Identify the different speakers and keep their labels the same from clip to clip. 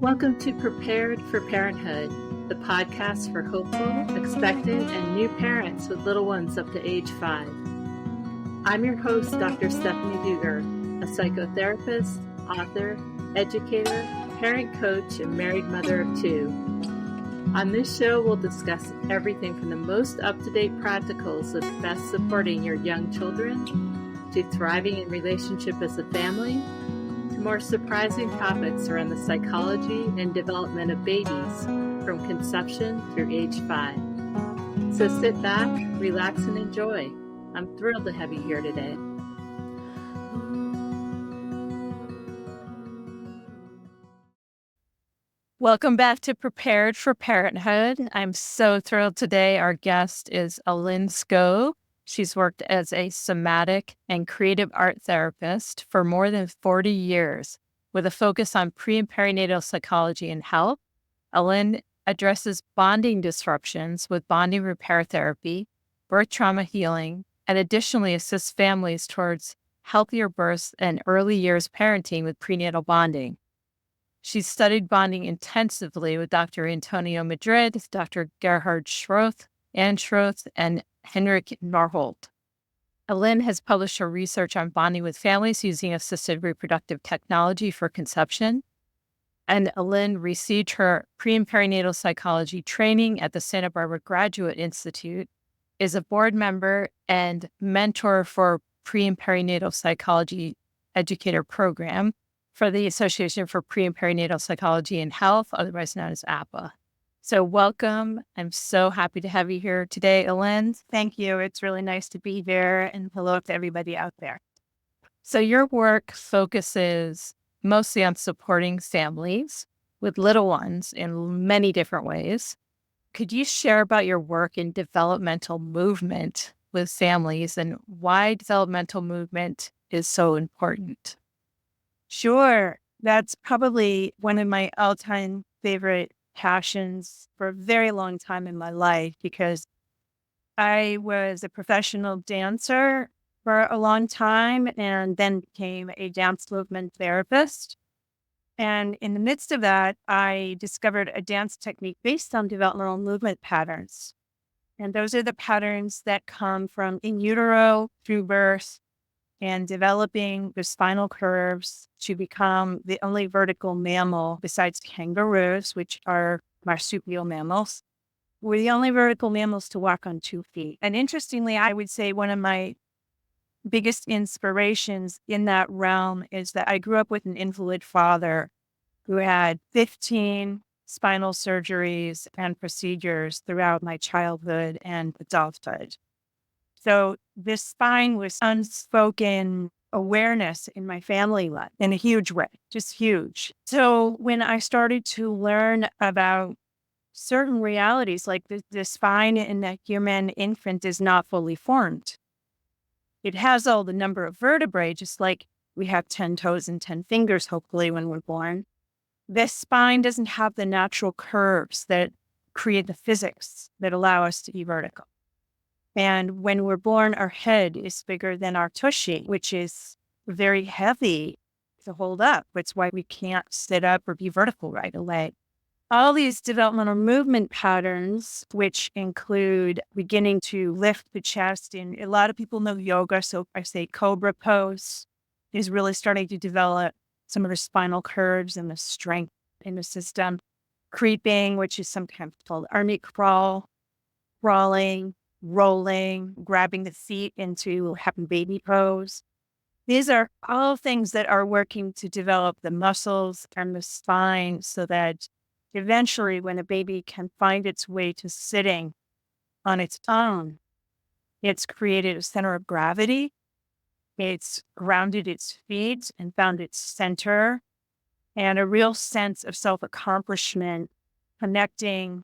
Speaker 1: Welcome to Prepared for Parenthood, the podcast for hopeful, expectant, and new parents with little ones up to age 5. I'm your host, Dr. Stephanie Dueger, a psychotherapist, author, educator, parent coach, and married mother of 2. On this show, we'll discuss everything from the most up-to-date practicals of best supporting your young children, to thriving in relationship as a family, to more surprising topics around the psychology and development of babies from conception through age 5. So sit back, relax, and enjoy. I'm thrilled to have you here today. Welcome back to Prepared for Parenthood. I'm so thrilled today. Our guest is Ellynne Skove. She's worked as a somatic and creative art therapist for more than 40 years with a focus on pre- and perinatal psychology and health. Ellynne addresses bonding disruptions with bonding repair therapy, birth trauma healing, and additionally assists families towards healthier births and early years parenting with prenatal bonding. She's studied bonding intensively with Dr. Antonio Madrid, Dr. Gerhard Schroth, and Henrik Norholt. Ellynne has published her research on bonding with families using assisted reproductive technology for conception. And Ellynne received her pre- and perinatal psychology training at the Santa Barbara Graduate Institute, is a board member and mentor for pre- and perinatal psychology educator program for the Association for Pre- and Perinatal Psychology and Health, otherwise known as APA. So welcome. I'm so happy to have you here today, Ellynne.
Speaker 2: Thank you. It's really nice to be here, and hello to everybody out there.
Speaker 1: So your work focuses mostly on supporting families with little ones in many different ways. Could you share about your work in developmental movement with families and why developmental movement is so important?
Speaker 2: Sure. That's probably one of my all-time favorite passions for a very long time in my life, because I was a professional dancer for a long time and then became a dance movement therapist. And in the midst of that, I discovered a dance technique based on developmental movement patterns. And those are the patterns that come from in utero through birth and developing the spinal curves to become the only vertical mammal besides kangaroos, which are marsupial mammals. We're the only vertical mammals to walk on 2 feet. And interestingly, I would say one of my biggest inspirations in that realm is that I grew up with an invalid father who had 15 spinal surgeries and procedures throughout my childhood and adulthood. So this spine was unspoken awareness in my family life in a huge way, just huge. So when I started to learn about certain realities, like the spine in a human infant is not fully formed. It has all the number of vertebrae, just like we have 10 toes and 10 fingers, hopefully, when we're born. This spine doesn't have the natural curves that create the physics that allow us to be vertical. And when we're born, our head is bigger than our tushy, which is very heavy to hold up. That's why we can't sit up or be vertical right away. All these developmental movement patterns, which include beginning to lift the chest, and a lot of people know yoga, so I say cobra pose is really starting to develop some of the spinal curves and the strength in the system. Creeping, which is sometimes called army crawl, crawling, rolling, grabbing the feet into having baby pose. These are all things that are working to develop the muscles and the spine so that eventually when a baby can find its way to sitting on its own, it's created a center of gravity. It's grounded its feet and found its center, and a real sense of self-accomplishment, connecting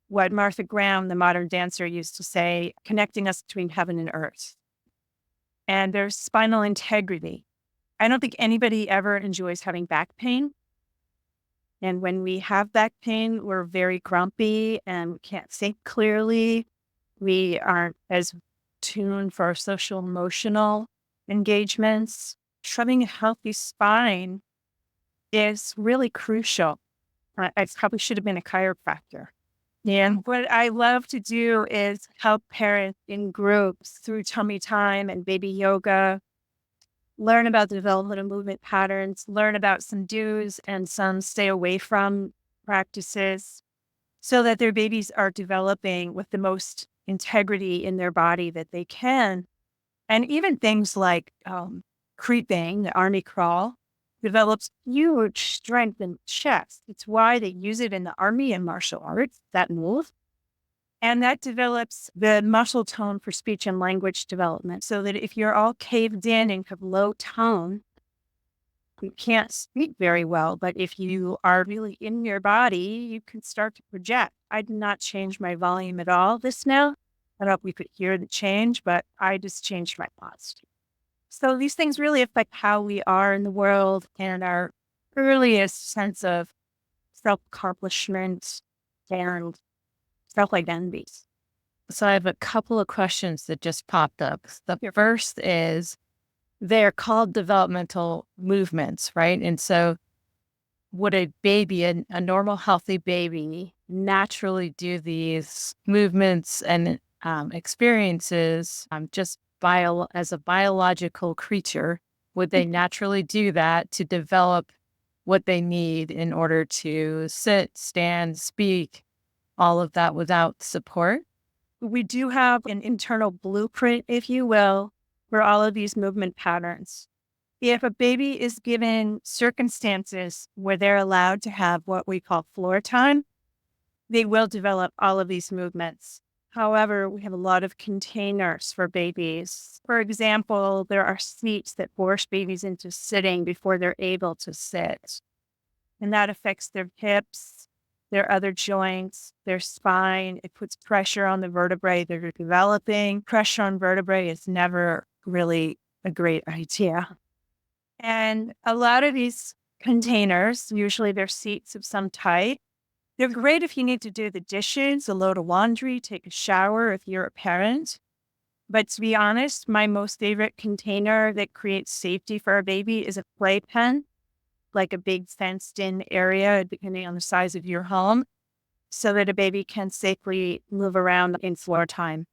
Speaker 2: what Martha Graham, the modern dancer, used to say, connecting us between heaven and earth. And there's spinal integrity. I don't think anybody ever enjoys having back pain. And when we have back pain, we're very grumpy and we can't think clearly. We aren't as tuned for our social emotional engagements. Having a healthy spine is really crucial I probably should have been a chiropractor. And what I love to do is help parents in groups through tummy time and baby yoga, learn about the developmental movement patterns, learn about some do's and some stay away from practices so that their babies are developing with the most integrity in their body that they can. And even things like creeping, the army crawl, develops huge strength in the chest. It's why they use it in the army and martial arts, that move. And that develops the muscle tone for speech and language development. So that if you're all caved in and have low tone, you can't speak very well. But if you are really in your body, you can start to project. I did not change my volume at all this now. I don't know if we could hear the change, but I just changed my posture. So these things really affect how we are in the world and our earliest sense of self-accomplishment and self-identity.
Speaker 1: So I have a couple of questions that just popped up. The first is they're called developmental movements, right? And so would a baby, a normal healthy baby, naturally do these movements and experiences just as a biological creature? Would they naturally do that to develop what they need in order to sit, stand, speak, all of that without support?
Speaker 2: We do have an internal blueprint, if you will, for all of these movement patterns. If a baby is given circumstances where they're allowed to have what we call floor time, they will develop all of these movements. However, we have a lot of containers for babies. For example, there are seats that force babies into sitting before they're able to sit. And that affects their hips, their other joints, their spine. It puts pressure on the vertebrae that are developing. Pressure on vertebrae is never really a great idea. And a lot of these containers, usually they're seats of some type, they're great if you need to do the dishes, a load of laundry, take a shower if you're a parent. But to be honest, my most favorite container that creates safety for a baby is a playpen, like a big fenced in area, depending on the size of your home, so that a baby can safely move around in floor time.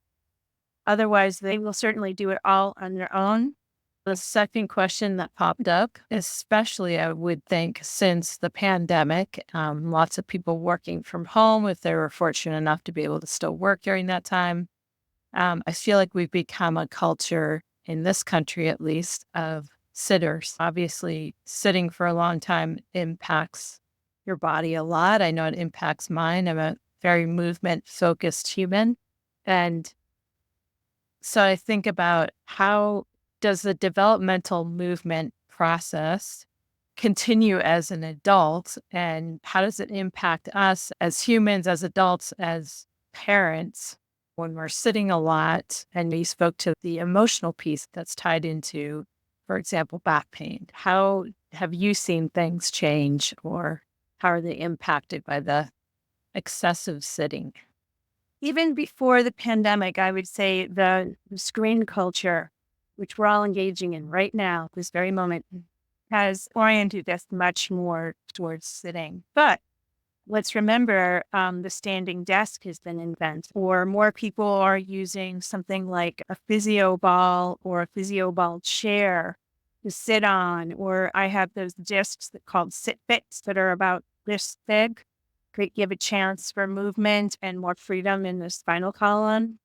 Speaker 2: Otherwise, they will certainly do it all on their own.
Speaker 1: The second question that popped up, especially I would think since the pandemic, lots of people working from home, if they were fortunate enough to be able to still work during that time. I feel like we've become a culture in this country, at least, of sitters. Obviously, sitting for a long time impacts your body a lot. I know it impacts mine. I'm a very movement focused human. And so I think about how does the developmental movement process continue as an adult, and how does it impact us as humans, as adults, as parents when we're sitting a lot? And you spoke to the emotional piece that's tied into, for example, back pain. How have you seen things change, or how are they impacted by the excessive sitting?
Speaker 2: Even before the pandemic, I would say the screen culture, which we're all engaging in right now, this very moment, has oriented us much more towards sitting. But let's remember the standing desk has been invented, or more people are using something like a physio ball or a physio ball chair to sit on, or I have those discs that called sit fits that are about this big. Give a chance for movement and more freedom in the spinal column.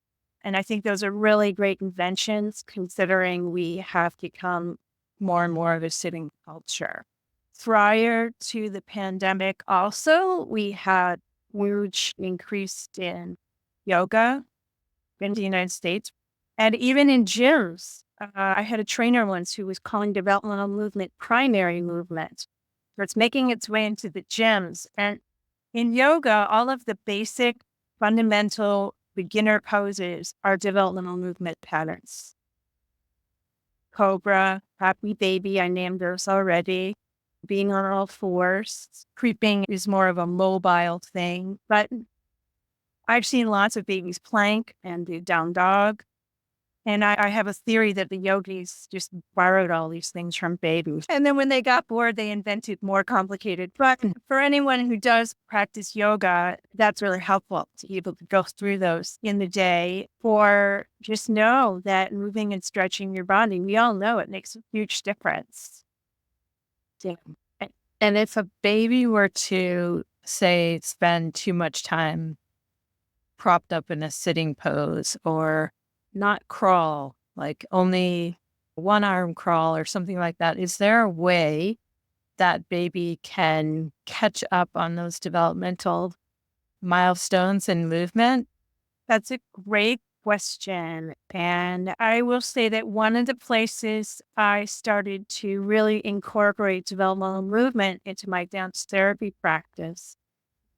Speaker 2: And I think those are really great inventions considering we have become more and more of a sitting culture. Prior to the pandemic, also, we had huge increase in yoga in the United States. And even in gyms, I had a trainer once who was calling developmental movement primary movement. So it's making its way into the gyms. And in yoga, all of the basic fundamental beginner poses are developmental movement patterns. Cobra, happy baby, I named those already. Being on all fours, creeping is more of a mobile thing, but I've seen lots of babies plank and do down dog. And I have a theory that the yogis just borrowed all these things from babies. And then when they got bored, they invented more complicated. But for anyone who does practice yoga, that's really helpful to be able to go through those in the day. Or just know that moving and stretching your body, we all know it makes a huge difference.
Speaker 1: Yeah. And if a baby were to, say, spend too much time propped up in a sitting pose or not crawl, like only one arm crawl or something like that, is there a way that baby can catch up on those developmental milestones in movement?
Speaker 2: That's a great question. And I will say that one of the places I started to really incorporate developmental movement into my dance therapy practice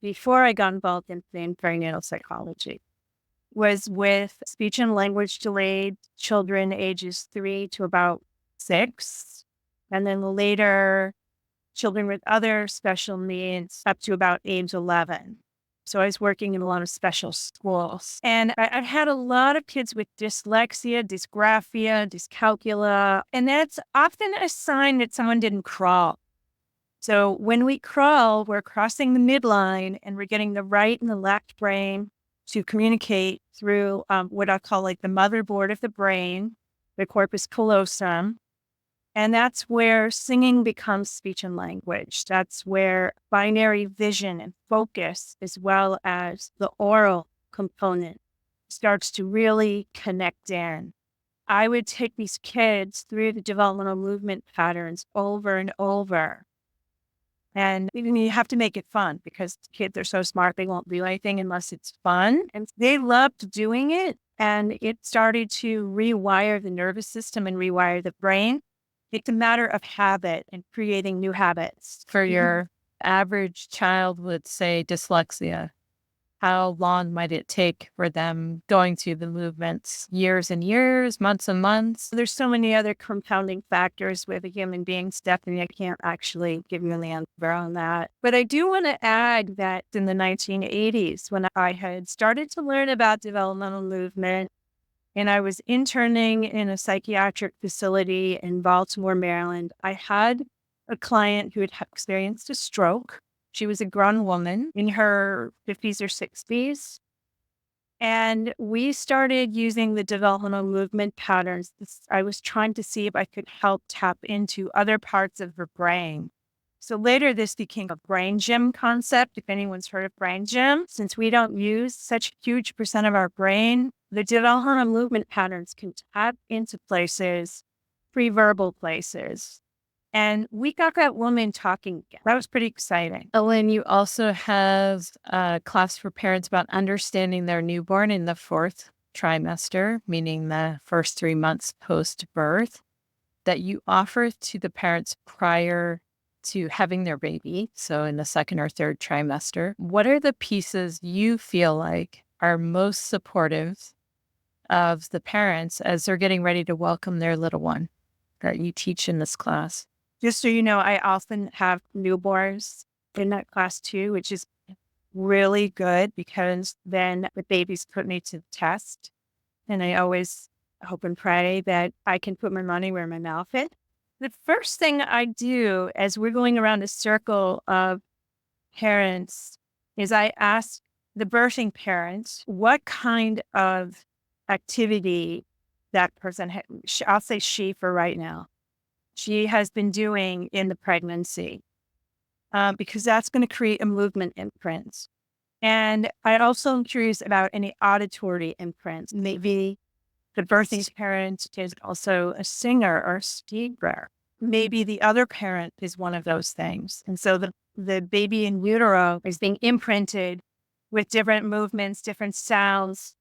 Speaker 2: before I got involved in perinatal psychology was with speech and language delayed children ages 3 to about 6. And then later, children with other special needs up to about age 11. So I was working in a lot of special schools. And I had a lot of kids with dyslexia, dysgraphia, dyscalculia. And that's often a sign that someone didn't crawl. So when we crawl, we're crossing the midline and we're getting the right and the left brain to communicate through what I call like the motherboard of the brain, the corpus callosum. And that's where singing becomes speech and language. That's where binary vision and focus, as well as the oral component, starts to really connect in. I would take these kids through the developmental movement patterns over and over. And you have to make it fun because kids are so smart, they won't do anything unless it's fun. And they loved doing it. And it started to rewire the nervous system and rewire the brain. It's a matter of habit and creating new habits.
Speaker 1: For your average child with, say, dyslexia, how long might it take for them going through the movements? Years and years, months and months?
Speaker 2: There's so many other compounding factors with a human being, Stephanie. I can't actually give you an answer on that. But I do want to add that in the 1980s, when I had started to learn about developmental movement, and I was interning in a psychiatric facility in Baltimore, Maryland, I had a client who had experienced a stroke. She was a grown woman in her 50s or 60s. And we started using the developmental movement patterns. I was trying to see if I could help tap into other parts of her brain. So later, this became a brain gym concept. If anyone's heard of brain gym, since we don't use such a huge percent of our brain, the developmental movement patterns can tap into places, pre-verbal places. And we got that woman talking again. That was pretty exciting.
Speaker 1: Ellynne, you also have a class for parents about understanding their newborn in the 4th trimester, meaning the first 3 months post-birth, that you offer to the parents prior to having their baby, so in the 2nd or 3rd trimester. What are the pieces you feel like are most supportive of the parents as they're getting ready to welcome their little one that you teach in this class?
Speaker 2: Just so you know, I often have newborns in that class too, which is really good because then the babies put me to the test. And I always hope and pray that I can put my money where my mouth is. The first thing I do as we're going around a circle of parents is I ask the birthing parents what kind of activity that person, I'll say she for right now, she has been doing in the pregnancy, because that's going to create a movement imprint. And I also am curious about any auditory imprints. Maybe the birthing parent is also a singer or a speaker. Maybe the other parent is one of those things. And so the baby in utero is being imprinted with different movements, different sounds.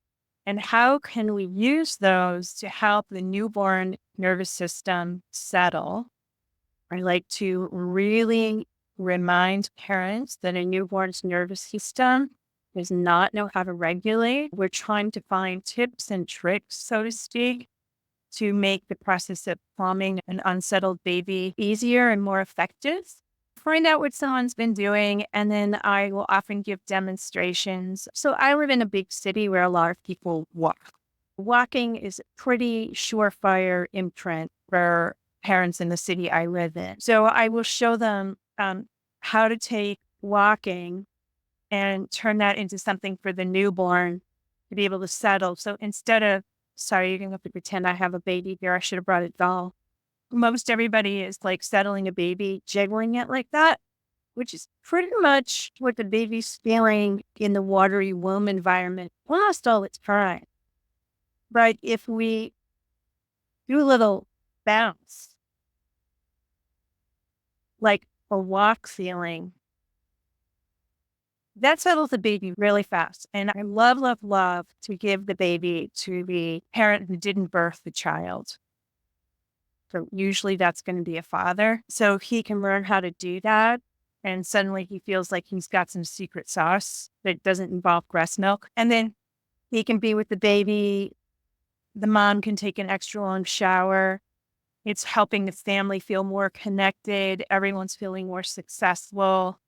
Speaker 2: And how can we use those to help the newborn nervous system settle? I like to really remind parents that a newborn's nervous system does not know how to regulate. We're trying to find tips and tricks, so to speak, to make the process of calming an unsettled baby easier and more effective. Find out what someone's been doing, and then I will often give demonstrations. So I live in a big city where a lot of people walk. Walking is a pretty surefire imprint for parents in the city I live in. So I will show them how to take walking and turn that into something for the newborn to be able to settle. So instead of, sorry, you're going to have to pretend I have a baby here. I should have brought a doll. Most everybody is like settling a baby, jiggling it like that, which is pretty much what the baby's feeling in the watery womb environment almost all its time. But if we do a little bounce, like a walk feeling, that settles the baby really fast. And I love, love, love to give the baby to the parent who didn't birth the child. So usually that's going to be a father. So he can learn how to do that. And suddenly he feels like he's got some secret sauce that doesn't involve breast milk. And then he can be with the baby. The mom can take an extra long shower. It's helping the family feel more connected. Everyone's feeling more successful.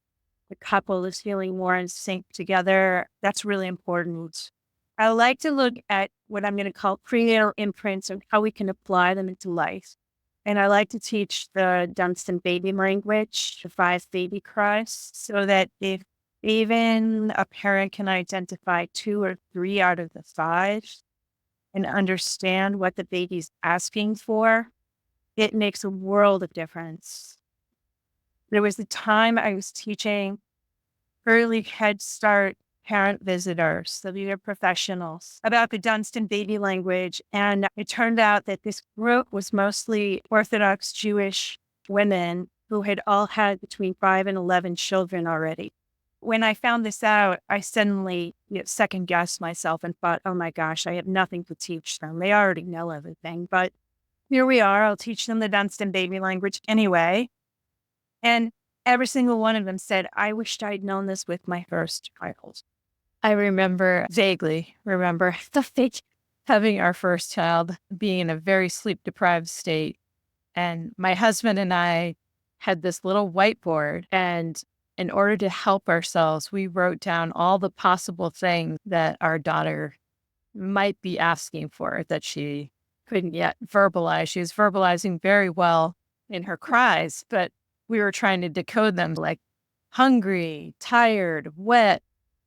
Speaker 2: The couple is feeling more in sync together. That's really important. I like to look at what I'm going to call prenatal imprints and how we can apply them into life. And I like to teach the Dunstan baby language, the 5 baby cries, so that if even a parent can identify 2 or 3 out of the 5 and understand what the baby's asking for, it makes a world of difference. There was a time I was teaching early Head Start parent visitors, so these are professionals, about the Dunstan baby language. And it turned out that this group was mostly Orthodox Jewish women who had all had between 5 and 11 children already. When I found this out, I suddenly second guessed myself and thought, oh my gosh, I have nothing to teach them. They already know everything. But here we are. I'll teach them the Dunstan baby language anyway. And every single one of them said, I wished I'd known this with my first child. I vaguely remember having our first child being in a very sleep deprived state. And my husband and I had this little whiteboard. And in order to help ourselves, we wrote down all the possible things that our daughter might be asking for that she couldn't yet verbalize. She was verbalizing very well in her cries, but we were trying to decode them like hungry, tired, wet,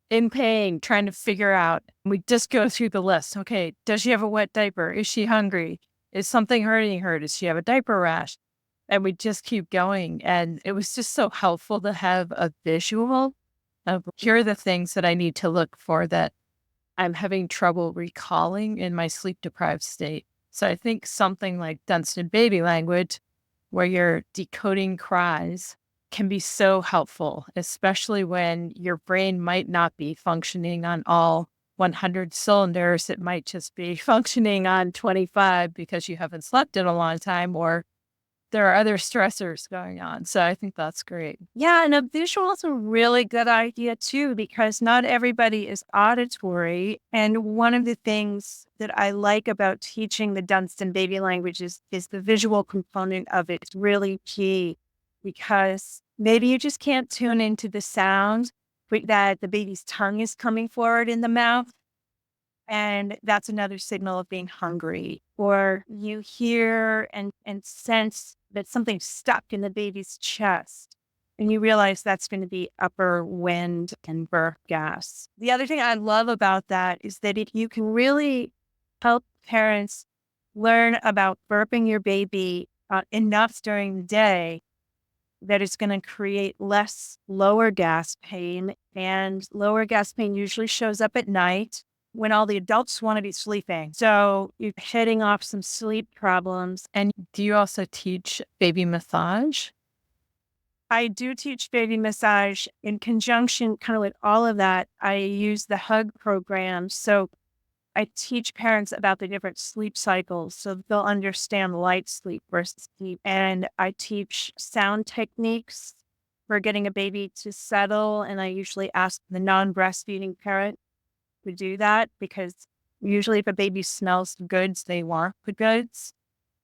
Speaker 2: in pain, trying to figure out. We just go through the list. Okay, does she have a wet diaper? Is she hungry? Is something hurting her? Does she have a diaper rash? And we just keep going. And it was just so helpful to have a visual of here are the things that I need to look for that I'm having trouble recalling in my sleep deprived state. So I think something like Dunstan baby language, where you're decoding cries, can be so helpful, especially when your brain might not be functioning on all 100 cylinders. It might just be functioning on 25 because you haven't slept in a long time or there are other stressors going on. So I think that's great. Yeah, and a visual is a really good idea too, because not everybody is auditory. And one of the things that I like about teaching the Dunstan baby language is the visual component of it. It's really key because maybe you just can't tune into the sound that the baby's tongue is coming forward in the mouth. And that's another signal of being hungry. Or you hear and sense that something's stuck in the baby's chest. And you realize that's going to be upper wind and birth gas. The other thing I love about that is that if you can really help parents learn about burping your baby enough during the day, that it's going to create less lower gas pain. And lower gas pain usually shows up at night when all the adults want to be sleeping. So you're heading off some sleep problems. And do you also teach baby massage? I do teach baby massage in conjunction kind of with all of that. I use the hug program. So I teach parents about the different sleep cycles so they'll understand light sleep versus deep. And I teach sound techniques for getting a baby to settle. And I usually ask the non-breastfeeding parent to do that because usually if a baby smells the goods, they want the goods.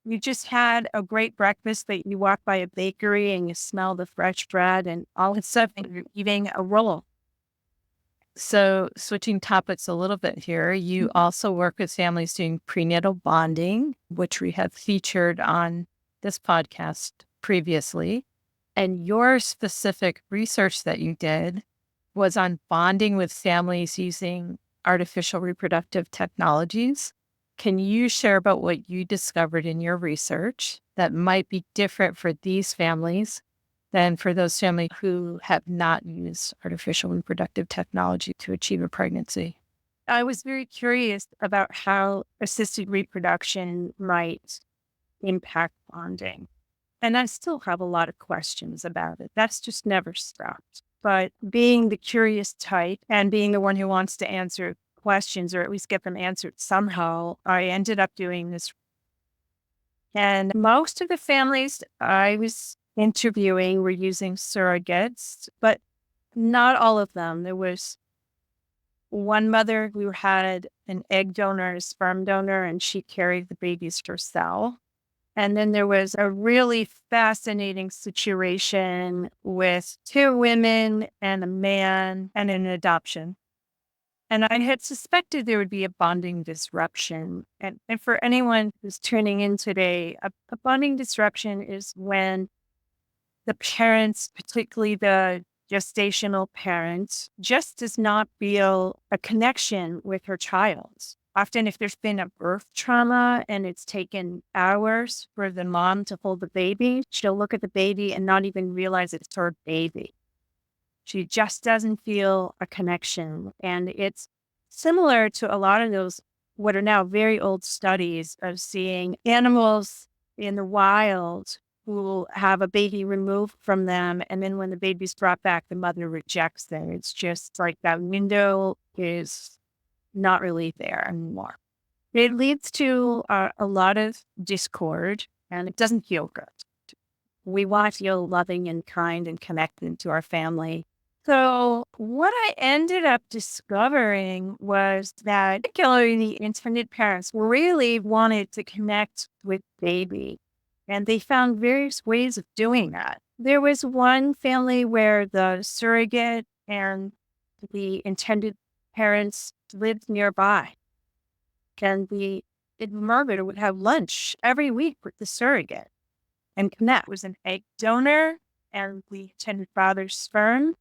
Speaker 2: You just had a great breakfast that you walk by a bakery and you smell the fresh bread and all of a sudden you're eating a roll.
Speaker 1: So, switching topics a little bit here, you also work with families doing prenatal bonding, which we have featured on this podcast previously. And your specific research that you did was on bonding with families using artificial reproductive technologies. Can you share about what you discovered in your research that might be different for these families than for those families who have not used artificial reproductive technology to achieve a pregnancy?
Speaker 2: I was very curious about how assisted reproduction might impact bonding. And I still have a lot of questions about it. That's just never stopped. But being the curious type and being the one who wants to answer questions or at least get them answered somehow, I ended up doing this. And most of the families I was interviewing were using surrogates, but not all of them. There was one mother who had an egg donor, a sperm donor, and she carried the babies herself. And then there was a really fascinating situation with two women and a man and an adoption. And I had suspected there would be a bonding disruption. And for anyone who's tuning in today, a bonding disruption is when the parents, particularly the gestational parent, just does not feel a connection with her child. Often, if there's been a birth trauma and it's taken hours for the mom to hold the baby, she'll look at the baby and not even realize it's her baby. She just doesn't feel a connection. And it's similar to a lot of those, what are now very old studies of seeing animals in the wild who have a baby removed from them. And then when the baby's brought back, the mother rejects them. It's just like that window is not really there anymore. It leads to a lot of discord and it doesn't feel good. We want to feel loving and kind and connected to our family. So what I ended up discovering was that particularly the intended parents really wanted to connect with baby. And they found various ways of doing that. There was one family where the surrogate and the intended parents lived nearby. And the mother would have lunch every week with the surrogate and connect. It was an egg donor and the intended father's sperm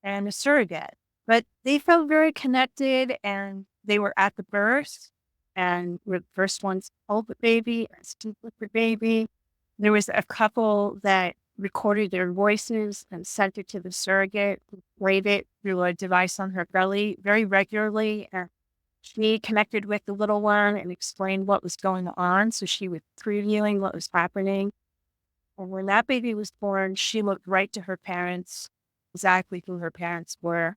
Speaker 2: and a surrogate. But they felt very connected and they were at the birth and were the first ones to hold the baby and sleep with the baby. There was a couple that recorded their voices and sent it to the surrogate, who played it through a device on her belly very regularly. And she connected with the little one and explained what was going on. So she was previewing what was happening. And when that baby was born, she looked right to her parents, exactly who her parents were.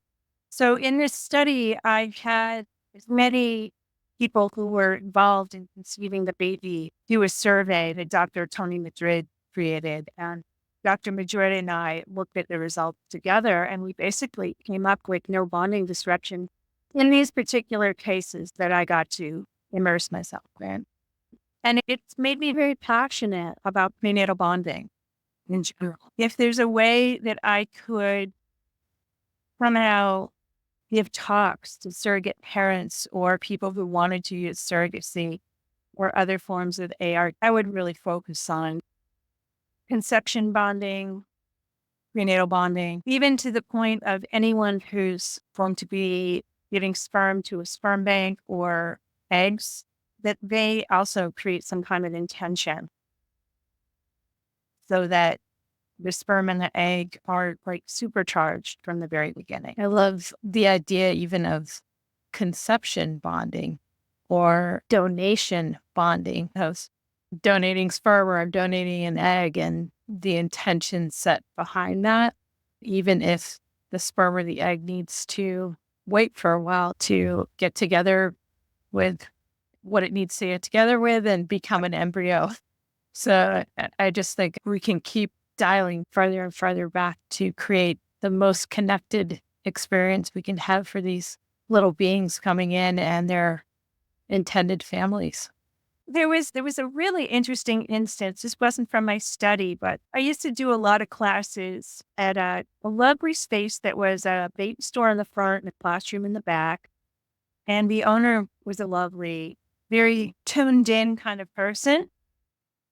Speaker 2: So in this study, I had as many people who were involved in conceiving the baby do a survey that Dr. Tony Madrid created. And Dr. Madrid and I looked at the results together, and we basically came up with no bonding disruption in these particular cases that I got to immerse myself in. And it's made me very passionate about prenatal bonding in general. If there's a way that I could somehow give talks to surrogate parents or people who wanted to use surrogacy or other forms of AR, I would really focus on conception bonding, prenatal bonding, even to the point of anyone who's going to be giving sperm to a sperm bank or eggs, that they also create some kind of intention so that the sperm and the egg are like supercharged from the very beginning. I love the idea even of conception bonding or donation bonding. I was donating sperm or I'm donating an egg and the intention set behind that, even if the sperm or the egg needs to wait for a while to get together with what it needs to get together with and become an embryo. So I just think we can keep dialing farther and farther back to create the most connected experience we can have for these little beings coming in and their intended families. There was a really interesting instance. This wasn't from my study, but I used to do a lot of classes at a lovely space that was a baby store in the front and a classroom in the back. And the owner was a lovely, very tuned in kind of person.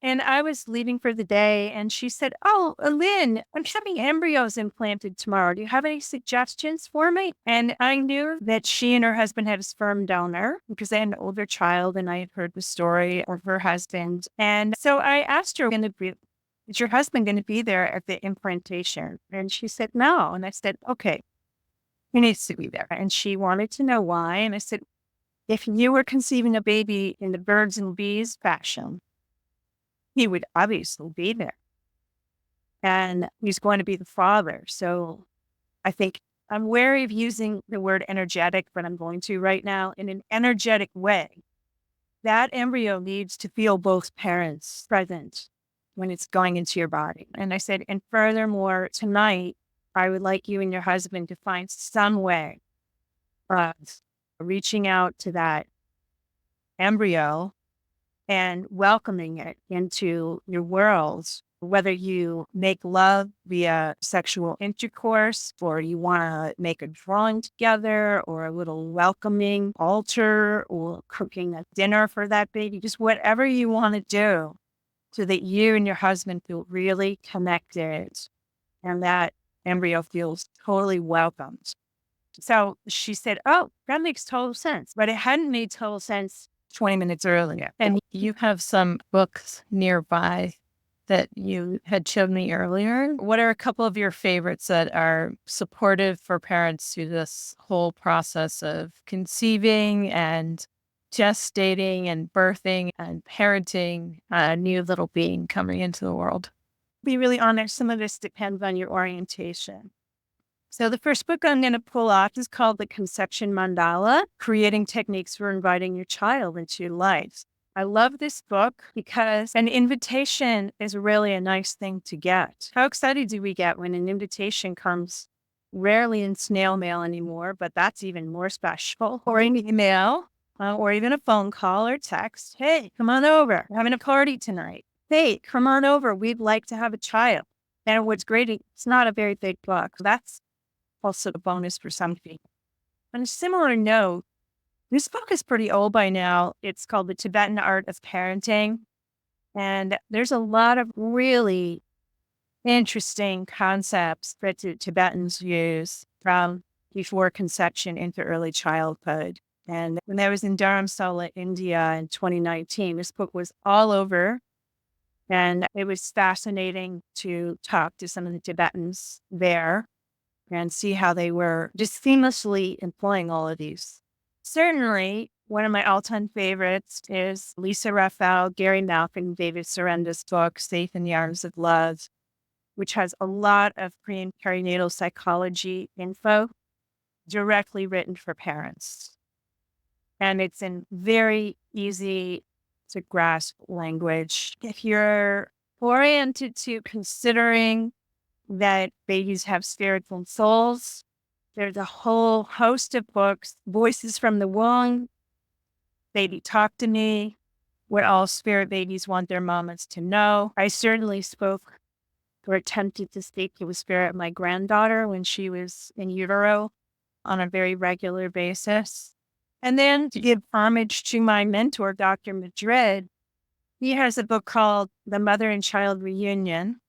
Speaker 2: And I was leaving for the day, and she said, "Oh, Lynn, I'm having embryos implanted tomorrow. Do you have any suggestions for me?" And I knew that she and her husband had a sperm donor because they had an older child, and I had heard the story of her husband. And so I asked her, "Is your husband going to be there at the implantation?" And she said, "No." And I said, "Okay, he needs to be there." And she wanted to know why. And I said, "If you were conceiving a baby in the birds and bees fashion, he would obviously be there, and he's going to be the father." So I think I'm wary of using the word energetic, but I'm going to right now. In an energetic way, that embryo needs to feel both parents present when it's going into your body. And I said, and furthermore, tonight, I would like you and your husband to find some way of reaching out to that embryo and welcoming it into your worlds, whether you make love via sexual intercourse or you want to make a drawing together or a little welcoming altar or cooking a dinner for that baby, just whatever you want to do so that you and your husband feel really connected and that embryo feels totally welcomed. So she said, "Oh, that makes total sense." But it hadn't made total sense 20 minutes earlier.
Speaker 1: And you have some books nearby that you had showed me earlier. What are a couple of your favorites that are supportive for parents through this whole process of conceiving and gestating and birthing and parenting a new little being coming into the world?
Speaker 2: Be really honest, some of this depends on your orientation. So the first book I'm going to pull off is called The Conception Mandala, Creating Techniques for Inviting Your Child into Your Life. I love this book because an invitation is really a nice thing to get. How excited do we get when an invitation comes? Rarely in snail mail anymore, but that's even more special. Or an email, or even a phone call or text. "Hey, come on over. We're having a party tonight. Hey, come on over. We'd like to have a child." And what's great, it's not a very big book. That's also a bonus for some people. On a similar note, this book is pretty old by now. It's called The Tibetan Art of Parenting. And there's a lot of really interesting concepts that the Tibetans use from before conception into early childhood. And when I was in Dharamsala, India in 2019, this book was all over. And it was fascinating to talk to some of the Tibetans there and see how they were just seamlessly employing all of these. Certainly, one of my all-time favorites is Lisa Raphael, Gary Malkin, David Serenda's book, Safe in the Arms of Love, which has a lot of pre and perinatal psychology info directly written for parents. And it's in very easy to grasp language. If you're oriented to considering that babies have spiritual souls, there's a whole host of books, Voices from the Womb, Baby Talk to Me, What All Spirit Babies Want Their Mamas to Know. I certainly spoke or attempted to speak to the spirit of my granddaughter when she was in utero on a very regular basis. And then to give homage to my mentor, Dr. Madrid, he has a book called The Mother and Child Reunion.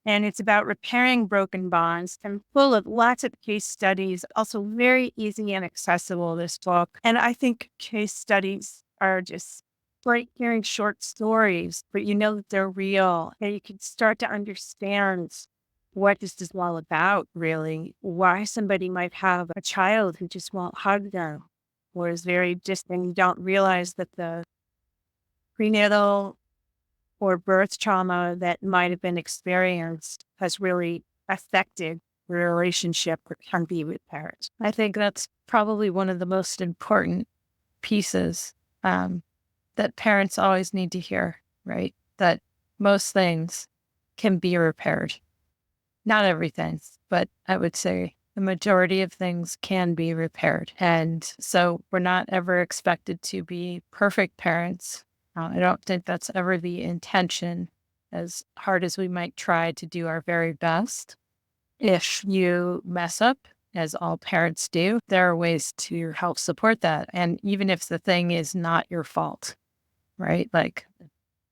Speaker 2: And it's about repairing broken bonds and full of lots of case studies, also very easy and accessible, this book. And I think case studies are just like hearing short stories, but you know that they're real. And you can start to understand what this is all about, really. Why somebody might have a child who just won't hug them or is very distant. You don't realize that the prenatal or birth trauma that might have been experienced has really affected the relationship that can be with parents.
Speaker 1: I think that's probably one of the most important pieces that parents always need to hear, right? That most things can be repaired. Not everything, but I would say the majority of things can be repaired. And so we're not ever expected to be perfect parents. I don't think that's ever the intention, as hard as we might try to do our very best. If you mess up, as all parents do, there are ways to help support that. And even if the thing is not your fault, right? Like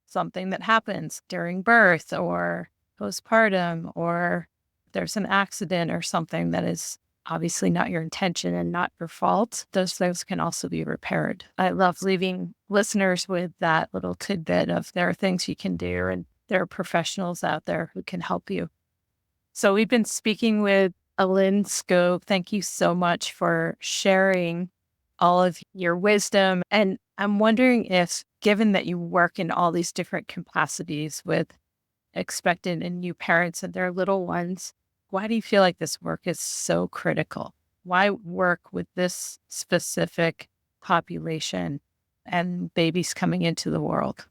Speaker 1: something that happens during birth or postpartum, or there's an accident or something that is obviously not your intention and not your fault, those things can also be repaired. I love leaving listeners with that little tidbit of there are things you can do and there are professionals out there who can help you. So we've been speaking with Ellynne Skove. Thank you so much for sharing all of your wisdom. And I'm wondering if, given that you work in all these different capacities with expectant and new parents and their little ones, why do you feel like this work is so critical? Why work with this specific population and babies coming into the world?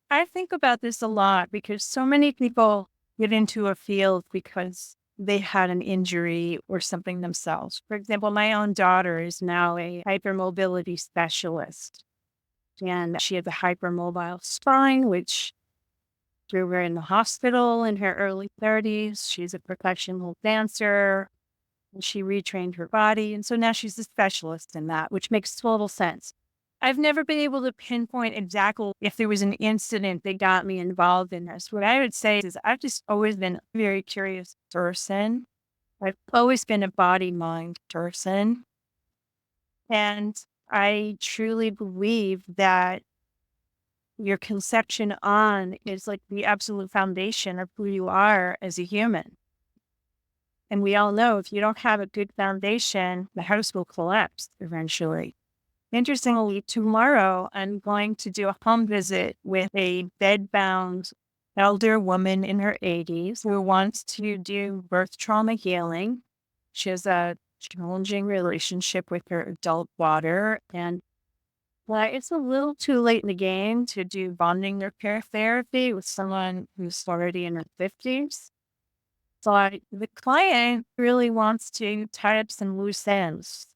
Speaker 2: I think about this a lot because so many people get into a field because they had an injury or something themselves. For example, my own daughter is now a hypermobility specialist, and she has a hypermobile spine, which threw her in the hospital in her early 30s. She's a professional dancer, and she retrained her body. And so now she's a specialist in that, which makes total sense. I've never been able to pinpoint exactly if there was an incident that got me involved in this. What I would say is I've just always been a very curious person. I've always been a body-mind person. And I truly believe that your conception on is like the absolute foundation of who you are as a human. And we all know if you don't have a good foundation, the house will collapse eventually. Interestingly, tomorrow I'm going to do a home visit with a bedbound elder woman in her 80s who wants to do birth trauma healing. She has a challenging relationship with her adult daughter, and it's a little too late in the game to do bonding repair therapy with someone who's already in her 50s. So the client really wants to tie up some loose ends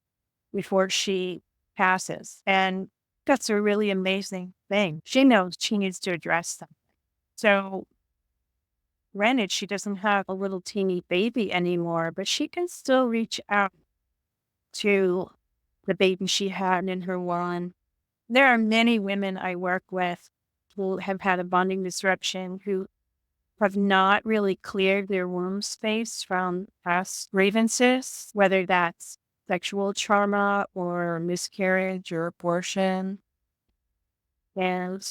Speaker 2: before she passes. And that's a really amazing thing. She knows she needs to address something. So granted, she doesn't have a little teeny baby anymore, but she can still reach out to the baby she had in her womb. There are many women I work with who have had a bonding disruption who have not really cleared their womb space from past grievances, whether that's sexual trauma or miscarriage or abortion. And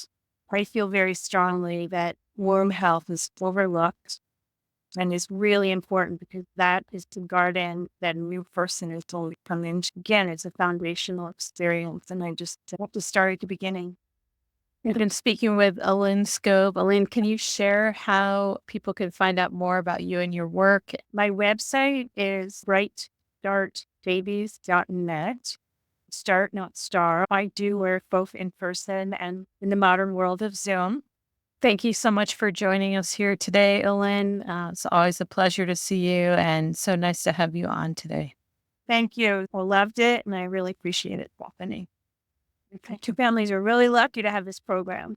Speaker 2: I feel very strongly that womb health is overlooked and is really important because that is the garden that a new person is only coming into. Again, it's a foundational experience, and I just have to start at the beginning.
Speaker 1: I've been speaking with Ellynne Skove. Ellynne, can you share how people can find out more about you and your work?
Speaker 2: My website is brightstartbabies.net. Start, not star. I do work both in person and in the modern world of Zoom.
Speaker 1: Thank you so much for joining us here today, Ellynne. It's always a pleasure to see you and so nice to have you on today.
Speaker 2: Thank you. I loved it, and I really appreciate it, Bethany. Two families are really lucky to have this program.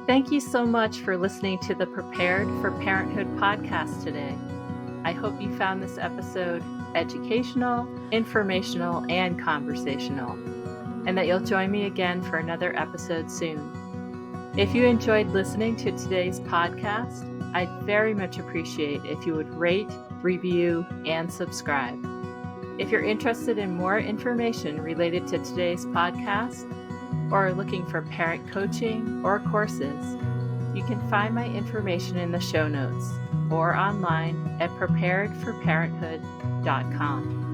Speaker 1: Thank you so much for listening to the Prepared for Parenthood podcast today. I hope you found this episode educational, informational, and conversational, and that you'll join me again for another episode soon. If you enjoyed listening to today's podcast, I'd very much appreciate if you would rate, review, and subscribe. If you're interested in more information related to today's podcast, or are looking for parent coaching or courses, you can find my information in the show notes or online at preparedforparenthood.com.